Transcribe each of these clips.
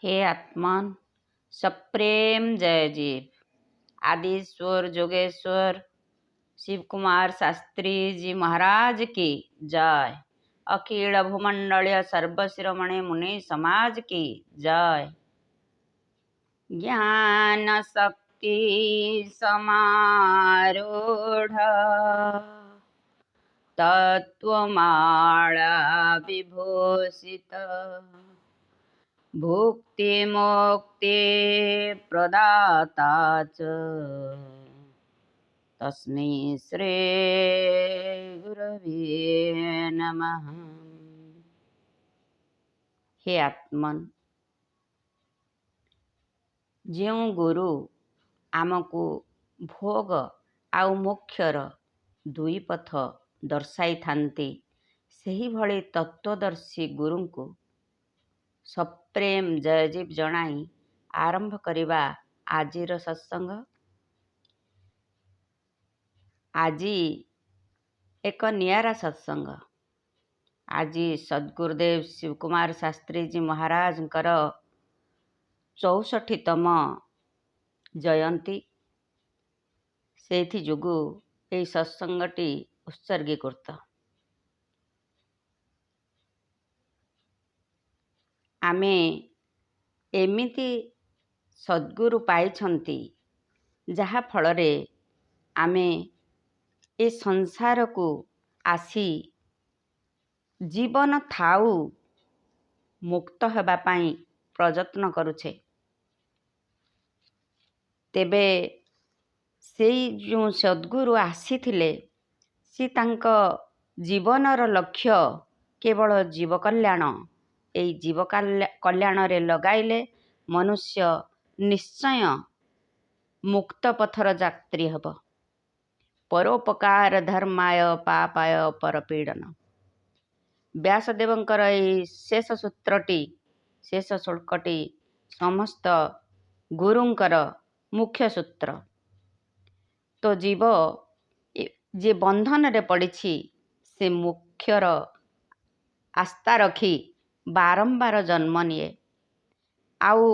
हे आत्मन, सप्रेम जय जीव। आदिश्वर जोगेश्वर शिव कुमार शास्त्री जी महाराज की जय। अखिल भूमंडलीय सर्वशिरोमणि मुनि समाज की जय। ज्ञान शक्ति समारूढ़ तत्वमाला विभूषित भुक्ति मुक्ति प्रदाता च तस्मै श्री गुरवे नमः। हे आत्मन, ଯେଉଁ ଗୁରୁ ଆମକୁ ଭୋଗ ଆଉ ମୋକ୍ଷର ଦୁଇ ପଥ ଦର୍ଶାଇଥାନ୍ତି, ସେହିଭଳି ତତ୍ତ୍ୱଦର୍ଶୀ ଗୁରୁଙ୍କୁ ସପ୍ରେମ ଜୟଜୀବ ଜଣାଇ ଆରମ୍ଭ କରିବା ଆଜିର ସତ୍ସଙ୍ଗ। ଆଜି ଏକ ନିଆରା ସତ୍ସଙ୍ଗ। ଆଜି ସଦ୍ଗୁରୁଦେବ ଶିବକୁମାର ଶାସ୍ତ୍ରୀଜୀ ମହାରାଜଙ୍କର 64ତମ ଜୟନ୍ତୀ। ସେଇଥି ଯୋଗୁଁ ଏହି ସତ୍ସଙ୍ଗଟି ଉତ୍ସର୍ଗୀକୃତ। ଆମେ ଏମିତି ସଦ୍ଗୁରୁ ପାଇଛନ୍ତି ଯାହା ଫଳରେ ଆମେ ଏ ସଂସାରକୁ ଆସି ଜୀବନ ଥାଉ ମୁକ୍ତ ହେବା ପାଇଁ ପ୍ରଯତ୍ନ କରୁଛେ। ତେବେ ସେଇ ଯେଉଁ ସଦ୍ଗୁରୁ ଆସିଥିଲେ, ସେ ତାଙ୍କ ଜୀବନର ଲକ୍ଷ୍ୟ କେବଳ ଜୀବ କଲ୍ୟାଣ। ଏଇ ଜୀବ କଲ୍ୟାଣରେ ଲଗାଇଲେ ମନୁଷ୍ୟ ନିଶ୍ଚୟ ମୁକ୍ତ ପଥର ଯାତ୍ରୀ ହେବ। ପରୋପକାର ଧର୍ମାୟ ପାପାୟ ପରପୀଡ଼ନ। ବ୍ୟାସଦେବଙ୍କର ଏହି ଶେଷ ସୂତ୍ରଟି, ଶେଷ ଶ୍ଲୋକଟି ସମସ୍ତ ଗୁରୁଙ୍କର ମୁଖ୍ୟ ସୂତ୍ର। ତ ଜୀବ ଯେ ବନ୍ଧନରେ ପଡ଼ିଛି, ସେ ମୁଖ୍ୟର ଆସ୍ଥା ରଖି ବାରମ୍ବାର ଜନ୍ମ ନିଏ। ଆଉ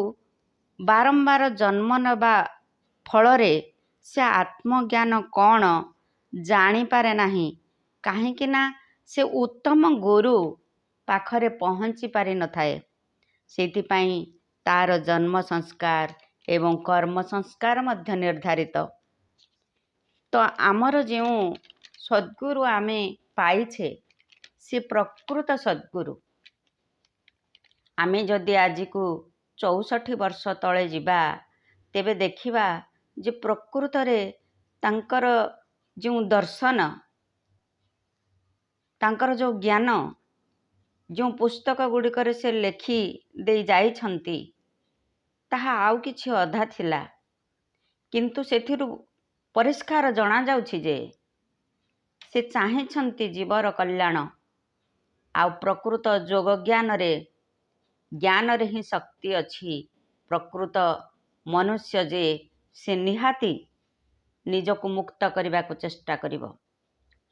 ବାରମ୍ବାର ଜନ୍ମ ନେବା ଫଳରେ ସେ ଆତ୍ମଜ୍ଞାନ କ'ଣ ଜାଣିପାରେ ନାହିଁ। କାହିଁକି ନା ସେ ଉତ୍ତମ ଗୁରୁ ପାଖରେ ପହଞ୍ଚି ପାରିନଥାଏ। ସେଥିପାଇଁ ତାର ଜନ୍ମ ସଂସ୍କାର ଏବଂ କର୍ମ ସଂସ୍କାର ମଧ୍ୟ ନିର୍ଦ୍ଧାରିତ। ତ ଆମର ଯେଉଁ ସଦ୍ଗୁରୁ ଆମେ ପାଇଛେ, ସେ ପ୍ରକୃତ ସଦ୍ଗୁରୁ। ଆମେ ଯଦି ଆଜିକୁ 64 ବର୍ଷ ତଳେ ଯିବା, ତେବେ ଦେଖିବା ଯେ ପ୍ରକୃତରେ ତାଙ୍କର ଯେଉଁ ଦର୍ଶନ, ତାଙ୍କର ଯେଉଁ ଜ୍ଞାନ, ଯେଉଁ ପୁସ୍ତକ ଗୁଡ଼ିକରେ ସେ ଲେଖି ଦେଇ ଯାଇଛନ୍ତି, ତାହା ଆଉ କିଛି ଅଧା ଥିଲା। କିନ୍ତୁ ସେଥିରୁ ପରିଷ୍କାର ଜଣାଯାଉଛି ଯେ ସେ ଚାହିଁଛନ୍ତି ଜୀବର କଲ୍ୟାଣ। ଆଉ ପ୍ରକୃତ ଯୋଗ ଜ୍ଞାନରେ ହିଁ ଶକ୍ତି ଅଛି। ପ୍ରକୃତ ମନୁଷ୍ୟ ଯେ ସେ ନିହାତି ନିଜକୁ ମୁକ୍ତ କରିବାକୁ ଚେଷ୍ଟା କରିବ।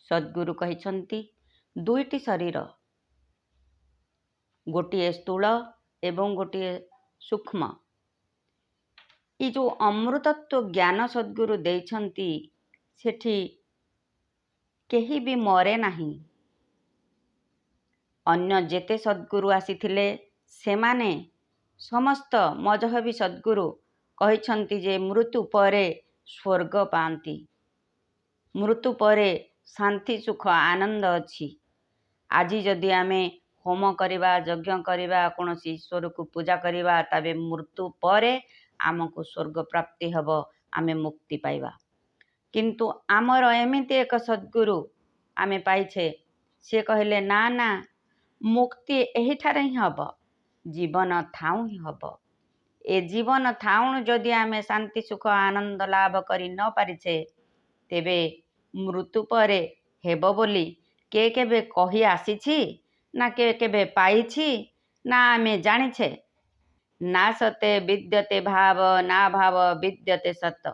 ସଦ୍ଗୁରୁ କହିଛନ୍ତି, ଦୁଇଟି ଶରୀର, ଗୋଟିଏ ସ୍ଥୂଳ ଏବଂ ଗୋଟିଏ ସୂକ୍ଷ୍ମ। ଏ ଯେଉଁ ଅମୃତତ୍ୱ ଜ୍ଞାନ ସଦ୍ଗୁରୁ ଦେଇଛନ୍ତି, ସେଠି କେହି ବି ମରେ ନାହିଁ। ଅନ୍ୟ ଯେତେ ସଦ୍ଗୁରୁ ଆସିଥିଲେ, ସେମାନେ ସମସ୍ତ ମଜହବୀ ସଦ୍ଗୁରୁ କହିଛନ୍ତି ଯେ ମୃତ୍ୟୁ ପରେ ସ୍ୱର୍ଗ ପାଆନ୍ତି, ମୃତ୍ୟୁ ପରେ ଶାନ୍ତି ସୁଖ ଆନନ୍ଦ ଅଛି। ଆଜି ଯଦି ଆମେ ହୋମ କରିବା, ଯଜ୍ଞ କରିବା, କୌଣସି ଈଶ୍ୱରକୁ ପୂଜା କରିବା, ତେବେ ମୃତ୍ୟୁ ପରେ ଆମକୁ ସ୍ୱର୍ଗ ପ୍ରାପ୍ତି ହେବ, ଆମେ ମୁକ୍ତି ପାଇବା। କିନ୍ତୁ ଆମର ଏମିତି ଏକ ସଦ୍ଗୁରୁ ଆମେ ପାଇଛେ, ସେ କହିଲେ ନା ନା, ମୁକ୍ତି ଏହିଠାରେ ହିଁ ହେବ, ଜୀବନ ଥାଉ ହିଁ ହେବ। ଏ ଜୀବନ ଥାଉଣୁ ଯଦି ଆମେ ଶାନ୍ତି ସୁଖ ଆନନ୍ଦ ଲାଭ କରି ନ ପାରିଛେ, ତେବେ ମୃତ୍ୟୁ ପରେ ହେବ ବୋଲି କେ କେବେ କହି ଆସିଛି ନା କେବେ ପାଇଛି ନା ଆମେ ଜାଣିଛେ? ନା ସତେ ବିଦ୍ୟତେ ଭାବ, ନା ଭାବ ବିଦ୍ୟତେ ସତ।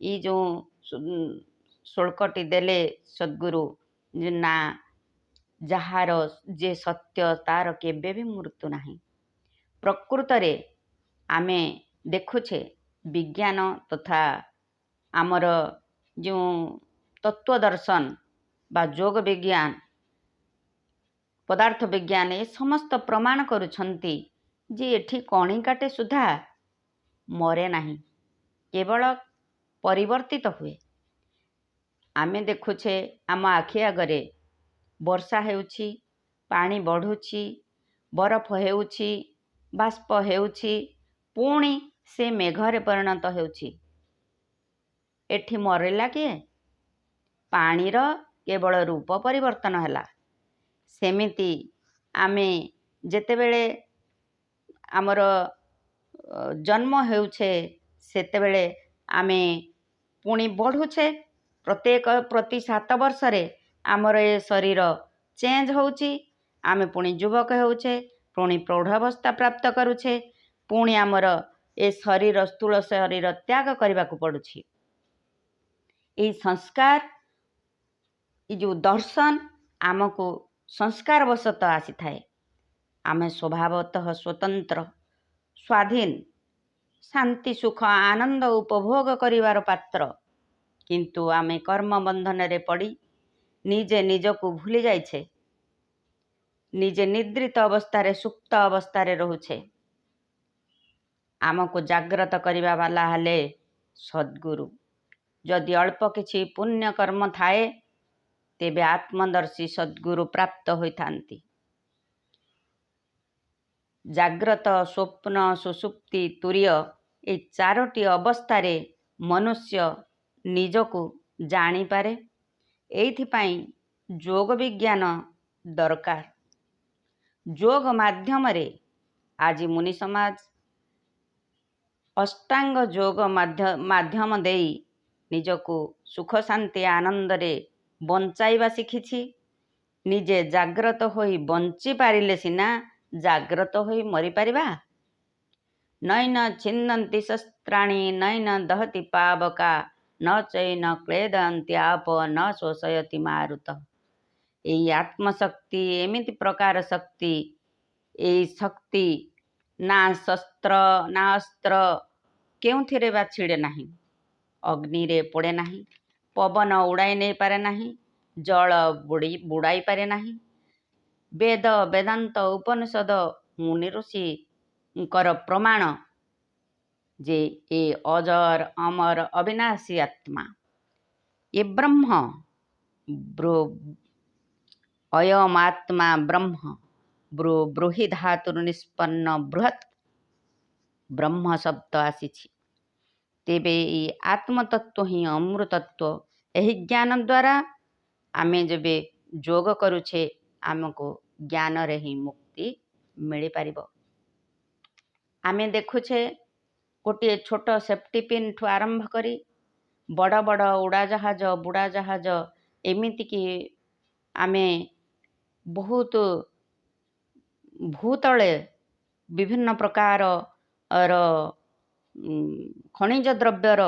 ଏ ଯେଉଁ ଶ୍ଲୋକଟି ଦେଲେ ସଦ୍ଗୁରୁ, ନା ଯାହାର ଯେ ସତ୍ୟ, ତାର କେବେ ବି ମୃତ୍ୟୁ ନାହିଁ। ପ୍ରକୃତରେ आमे देखुछे विज्ञान तथा आमर जो तत्व दर्शन बा योग विज्ञान पदार्थ विज्ञान ए समस्त प्रमाण करुछंती जे एठी कणिकाटे सुधा मरे नहीं, केवल परिवर्तित हुए। आमे देखुछे आम आखि आगरे वर्षा हेउछि, पानी बढ़ुछि, बरफ हेउछि, बाष्प हेउछि, पुणी से मेघरे परिणत हेउछि। एठी मरला किए? पानीर केवल रूप परिवर्तन हैला। सेमिति आमे जेतेबेले आमर जन्म हेउछे सेतेबेले आमे पुणी बढ़ुछे। प्रत्येक प्रति 7 वर्षरे आमर ए शरीर चेंज होउछि। आमे पुणी युवक हेउछे, पुणी प्रौढ़ावस्था प्राप्त करुछे, पुणी आमर ए शरीर स्थूल शरीर त्याग करबाकू पड़ुछि। ए संस्कार ये जो दर्शन आमको संस्कार वशत आसी थाए। आमे स्वभावतः स्वतंत्र स्वाधीन शांति सुख आनंद उपभोग करिवार पात्र, किंतु आमे कर्म बंधन रे पड़ी निजे निजको भूली जाइछे, निजे निद्रित अवस्था सुप्त अवस्था रहुछे। आमको जाग्रत करिवा वाला हले सद्गुरु। जदि अल्प किछि पुण्य कर्म थाए तेबे आत्मदर्शी सद्गुरु प्राप्त होइथांती। जाग्रत स्वप्न सुसुप्ति तुर्य ए 4टी अवस्थारे मनुष्य निजको जानी पारे। एइथिपाई योग विज्ञान दरकार। योग माध्यम रे आज मुनि समाज अष्टांग योग माध्यम देई निजको सुख शांति आनंद रे बंचाइबा शिखिछि। निजे जाग्रत होई बंची पारिले सिना जाग्रत होई मरी पारिबा। नैन छिन्दन्ति शस्त्राणि नैन दहति पावका न चैन क्लेदन्ति आप न शोषयति मारुत। एई आत्मशक्ति एमिति प्रकार शक्ति, एई शक्ति ना शस्त्र ना अस्त्र केउथिरे बा छिड़े नाही, अग्नि रे पड़े नाही, पवन उड़ाई नहीं पारे नाही, जल बुड़ाई पारे नाही। वेद वेदांत उपनिषद मुनि ऋषि कर प्रमाण जे ए अजर अमर अविनाशी आत्मा ये ब्रह्म अयम आत्मा ब्रह्म ब्रूहि धातुर निष्पन्न बृहत ब्रह्म शब्द आसीछि। तेबे ये आत्मतत्व ही अमृतत्व। एही ज्ञान द्वारा आमे जबे योग करुछे आमको ज्ञान रे ही मुक्ति मिली पारिबो। आमे देखुछे गोटे छोट सेफ्टी पिन ठू आरंभ करी बड़ बड़ उड़ाजहाज बुड़ा जहाज एमिति कि आमे बहुत भूतले विभिन्न प्रकार खनिज द्रव्यर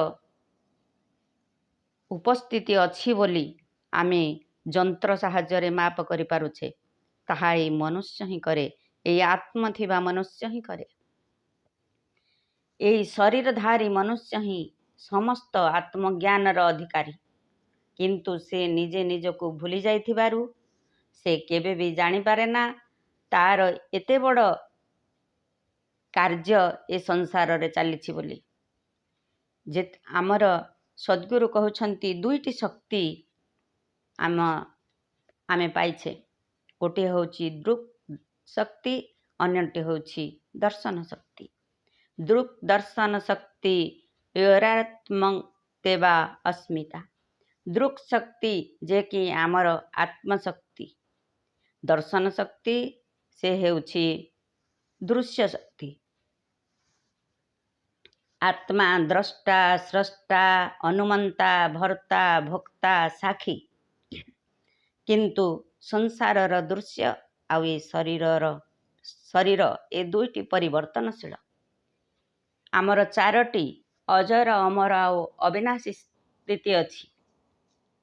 उपस्थिति अच्छी बोली आमे जंत्र साहाय्य माप करि पारुछे। ताहा ए मनुष्य ही करे, ए आत्म थिबा मनुष्य ही करे। ए शरीरधारी मनुष्य ही समस्त आत्मज्ञान अधिकारी, किंतु से निजे निजको भूली जाइथिबारु से केबे भी जानी पारे ना तार एते बड़ कार्य ए संसार रे चलीछि बोली। जे आमर सद्गुरु कहउछंती दुईटी शक्ति आमे पाइछे। गोटे होची दृक् शक्ति, अन्यटी होची दर्शन शक्ति। दृक् दर्शन शक्ति योरात्म तेवा अस्मिता। दृक् शक्ति जे कि आमर आत्मशक्ति, दर्शन शक्ति से हेउछि दृश्य शक्ति। आत्मा द्रष्टा स्रष्टा अनुमंता भर्ता भोक्ता साखी, किंतु संसारर दृश्य आउ ए शरीर ए दुईटी परिवर्तनशील। आमर 4टी अजर अमर आउ अविनाशी स्थिति अछि।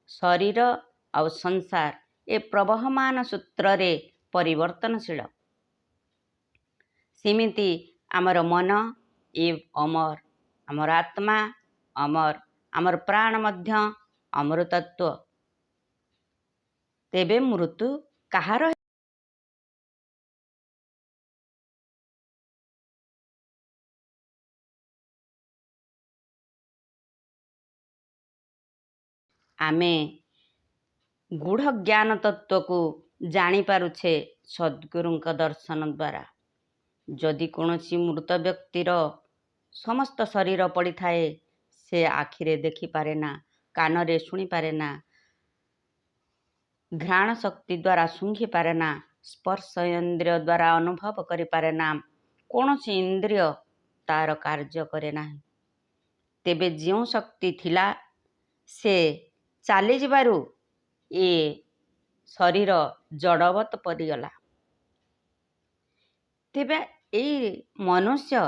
शरीर आउ संसार ए प्रवहमान सूत्र रे परिवर्तनशील। सेमिति आमर मन ଏ ଅମର, ଆମର ଆତ୍ମା ଅମର, ଆମର ପ୍ରାଣ ମଧ୍ୟ ଅମୃତତ୍ୱ। ତେବେ ମୃତ୍ୟୁ କାହାର? ଆମେ ଗୂଢ଼ ଜ୍ଞାନ ତତ୍ତ୍ୱକୁ ଜାଣିପାରୁଛେ ସଦ୍ଗୁରୁଙ୍କ ଦର୍ଶନ ଦ୍ୱାରା। ଯଦି କୌଣସି ମୃତ ବ୍ୟକ୍ତିର ସମସ୍ତ ଶରୀର ପଡ଼ିଥାଏ, ସେ ଆଖିରେ ଦେଖିପାରେ ନା, କାନରେ ଶୁଣିପାରେ ନା, ଘ୍ରାଣ ଶକ୍ତି ଦ୍ୱାରା ଶୁଙ୍ଘିପାରେ ନା, ସ୍ପର୍ଶ ଇନ୍ଦ୍ରିୟ ଦ୍ୱାରା ଅନୁଭବ କରିପାରେ ନା, କୌଣସି ଇନ୍ଦ୍ରିୟ ତାର କାର୍ଯ୍ୟ କରେ ନାହିଁ। ତେବେ ଯେଉଁ ଶକ୍ତି ଥିଲା ସେ ଚାଲିଯିବାରୁ ଏ ଶରୀର ଜଡ଼ବତ୍ ପରିଗଲା। ତେବେ ଏଇ ମନୁଷ୍ୟ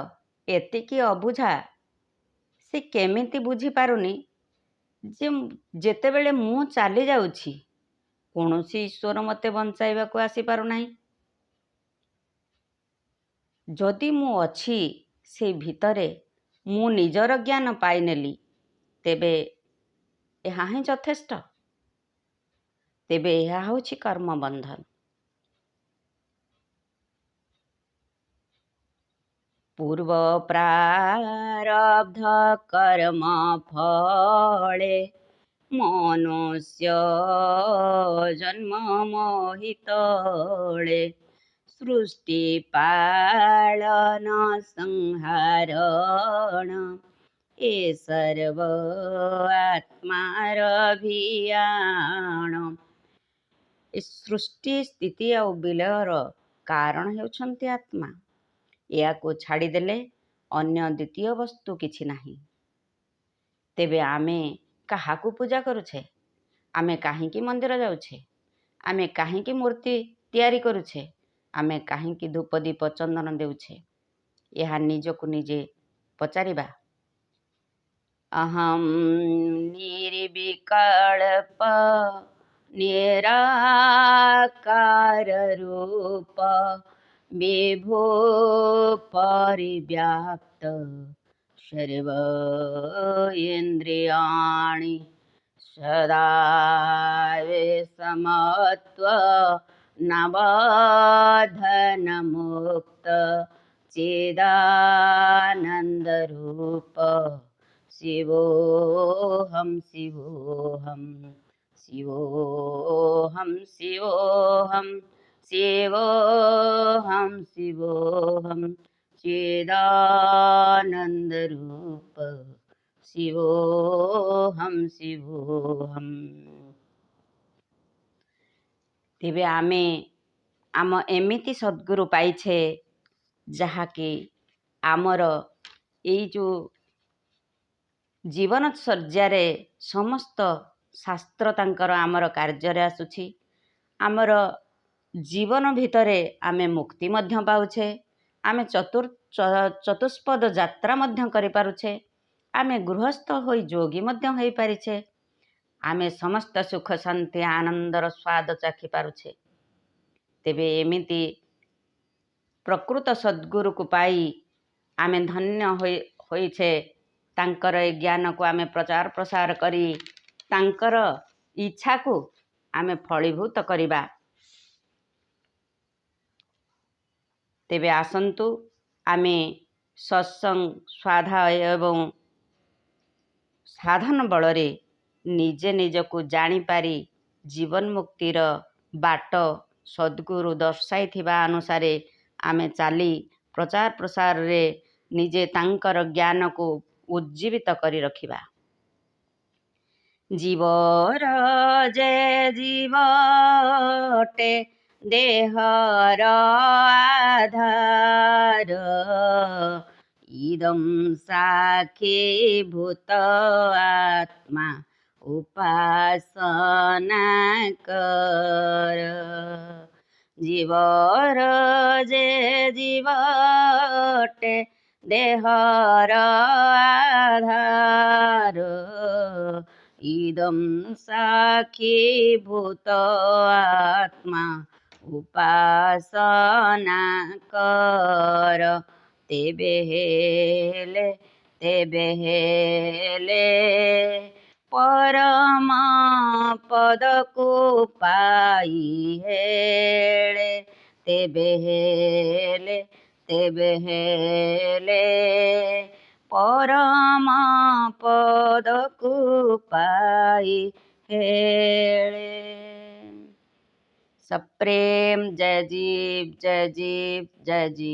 ଏତିକି ଅବୁଝା, ସେ କେମିତି ବୁଝିପାରୁନି ଯେ ଯେତେବେଳେ ମୁଁ ଚାଲି ଯାଉଛି କୌଣସି ଈଶ୍ୱର ମୋତେ ବଞ୍ଚାଇବାକୁ ଆସିପାରୁନାହିଁ। ଯଦି ମୁଁ ଅଛି ସେ ଭିତରେ, ମୁଁ ନିଜର ଜ୍ଞାନ ପାଇନେଲି, ତେବେ ଏହା ହିଁ ଯଥେଷ୍ଟ। ତେବେ ଏହା ହେଉଛି କର୍ମବନ୍ଧନ। ପୂର୍ବ ପ୍ରାରବ୍ଧ କର୍ମ ଫଳେ ମନୁଷ୍ୟ ଜନ୍ମ ମୋହିତଳେ, ସୃଷ୍ଟି ପାଳନ ସଂହାରଣ ଏ ସର୍ବ ଆତ୍ମାର ଅଭିୟାନ। ଏ ସୃଷ୍ଟି ସ୍ଥିତି ଆଉ ବିଲୟର କାରଣ ହେଉଛନ୍ତି ଆତ୍ମା। ଏହାକୁ ଛାଡ଼ିଦେଲେ ଅନ୍ୟ ଦ୍ୱିତୀୟ ବସ୍ତୁ କିଛି ନାହିଁ। ତେବେ ଆମେ କାହାକୁ ପୂଜା କରୁଛେ? ଆମେ କାହିଁକି ମନ୍ଦିର ଯାଉଛେ? ଆମେ କାହିଁକି ମୂର୍ତ୍ତି ତିଆରି କରୁଛେ? ଆମେ କାହିଁକି ଧୂପ ଦୀପ ଚନ୍ଦନ ଦେଉଛେ? ଏହା ନିଜକୁ ନିଜେ ପଚାରିବା। ଅହଂ ନିର୍ବିକଳ୍ପ ନିରାକାର ରୂପ ବିଭୁ ପରିବ୍ୟାପ୍ତ ସର୍ବ ଇନ୍ଦ୍ରିୟାଣि ସଦା ସମତ୍ୱ ନବଧନ ମୁକ୍ତ ଚିଦାନନ୍ଦ ରୂପ ଶିവୋହଂ ଶିവୋହଂ ଶିവୋହଂ ଶିവୋହଂ ଶିବୋହଂ ଶିବୋହଂ ଚିଦାନନ୍ଦ ରୂପ ଶିବୋହଂ ଶିବୋହଂ। ତେବେ ଆମେ ଆମ ଏମିତି ସଦ୍ଗୁରୁ ପାଇଛେ ଯାହାକି ଆମର ଏଇ ଯେଉଁ ଜୀବନଚର୍ଯ୍ୟାରେ ସମସ୍ତ ଶାସ୍ତ୍ର ତାଙ୍କର ଆମର କାର୍ଯ୍ୟରେ ଆସୁଛି। ଆମର ଜୀବନ ଭିତରେ ଆମେ ମୁକ୍ତି ମଧ୍ୟ ପାଉଛେ। ଆମେ ଚତୁଷ୍ପଦ ଯାତ୍ରା ମଧ୍ୟ କରିପାରୁଛେ। ଆମେ ଗୃହସ୍ଥ ହୋଇ ଯୋଗୀ ମଧ୍ୟ ହୋଇପାରିଛେ। ଆମେ ସମସ୍ତ ସୁଖ ଶାନ୍ତି ଆନନ୍ଦର ସ୍ୱାଦ ଚାଖି ପାରୁଛେ। ତେବେ ଏମିତି ପ୍ରକୃତ ସଦ୍ଗୁରୁକୁ ପାଇ ଆମେ ଧନ୍ୟ ହୋଇଛେ। ତାଙ୍କର ଏ ଜ୍ଞାନକୁ ଆମେ ପ୍ରଚାର ପ୍ରସାର କରି ତାଙ୍କର ଇଚ୍ଛାକୁ ଆମେ ଫଳୀଭୂତ କରିବା। ତେବେ ଆସନ୍ତୁ ଆମେ ସତ୍ସଙ୍ଗ ସ୍ୱାଧ୍ୟାୟ ଏବଂ ସାଧନ ବଳରେ ନିଜେ ନିଜକୁ ଜାଣିପାରି ଜୀବନ ମୁକ୍ତିର ବାଟ ସଦ୍ଗୁରୁ ଦର୍ଶାଇଥିବା ଅନୁସାରେ ଆମେ ଚାଲି ପ୍ରଚାର ପ୍ରସାରରେ ନିଜେ ତାଙ୍କର ଜ୍ଞାନକୁ ଉଜ୍ଜୀବିତ କରି ରଖିବା। ଜୀବର ଯେ ଜୀବଟେ ଦେହର ଆଧାର, ଇଦଂ ସାକ୍ଷୀଭୂତ ଆତ୍ମା ଉପାସନା କର। ଜୀବର ଯେ ଜୀବଟେ ଦେହର ଆଧାର, ଇଦଂ ସାକ୍ଷୀଭୂତ ଆତ୍ମା ଉପାସନା କର। ତେବେ ହେଲେ ପରମ ପଦକୁ ପାଇ ହେଳେ ତେବେ ହେଲେ ପରମ ପଦକୁ ପାଇ हेळे। सप्रेम जय जीव जय जीव जय जीव।